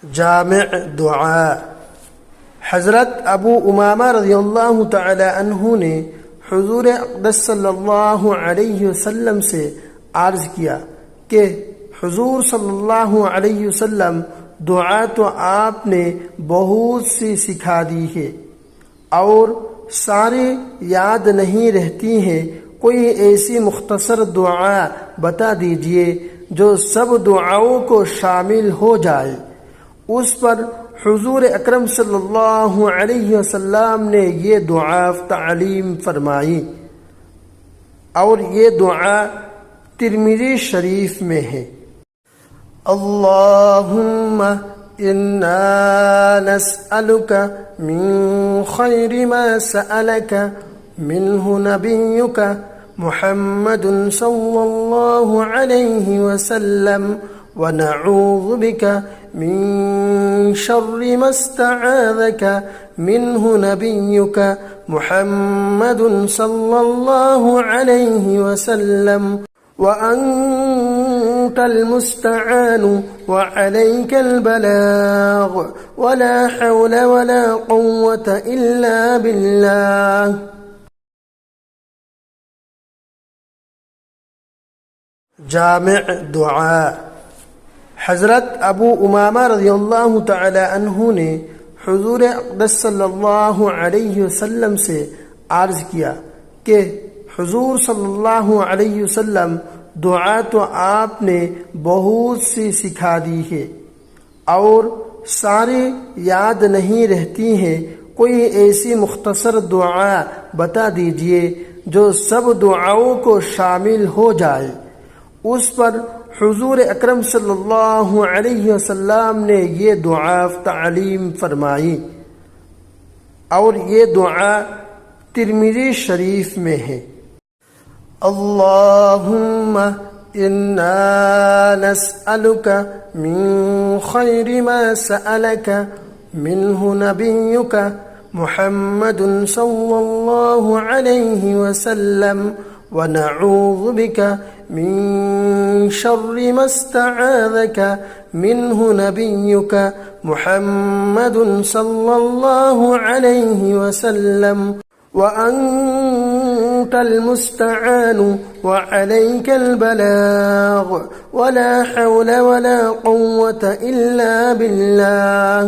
जामिअ दुआ। हज़रत अबू उमामा रज़ियल्लाहु तआला अन्हु ने हुज़ूर अक़दस सल्लल्लाहु अलैहि वसल्लम से अर्ज़ किया कि हुज़ूर सल्लल्लाहु अलैहि वसल्लम, दुआ तो आपने बहुत सी सिखा दी है और सारी याद नहीं रहती हैं, कोई ऐसी मुख्तसर दुआ बता दीजिए जो सब दुआओं को शामिल हो जाए। उस पर हुज़ूर अकरम सल्लल्लाहु अलैहि वसल्लम ने ये दुआ तालीम फरमाई और ये दुआ तिर्मिज़ी शरीफ में है। अल्लाहुम्मा इन्ना नस्अलुका मिन खैरि मा सअलका मिन्हु नबियुका मुहम्मदुन सल्लल्लाहु अलैहि वसल्लम व नऊज़ु बिका मिन शर्रि मा इस्तआज़का मिन्हु नबियुका मुहम्मदुन सल्लल्लाहु अलैहि वसल्लम व अंतल मुस्तआनु व अलैकल बलाग व ला हौला व ला कुव्वता इल्ला बिल्लाह। जामिअ दुआ। हज़रत अबू उमामा रज़ियल्लाहु तआला अन्हु ने हुज़ूर अक़दस सल्लल्लाहु अलैहि वसल्लम से अर्ज़ किया कि हुज़ूर सल्लल्लाहु अलैहि वसल्लम, दुआ तो आपने बहुत सी सिखा दी है और सारी याद नहीं रहती हैं, कोई ऐसी मुख्तसर दुआ बता दीजिए जो सब दुआओं को शामिल हो जाए। उस पर हुज़ूर अकरम सल्लल्लाहु अलैहि वसल्लम ने ये दुआ तालीम फरमाई और ये दुआ तिर्मिज़ी शरीफ में है। अल्लाहुम्मा इन्ना नस्अलुका मिन खैरि मा सअलका मिन्हु नबियुका मुहम्मदुन सल्लल्लाहु अलैहि वसल्लम व नऊज़ु बिका मिन शर्रि मा इस्तआज़का मिन्हु नबियुका मुहम्मदुन सल्लल्लाहु अलैहि वसल्लम व अंतल मुस्तआनु व अलैकल बलाग व ला हौला व ला कुव्वता इल्ला बिल्लाह।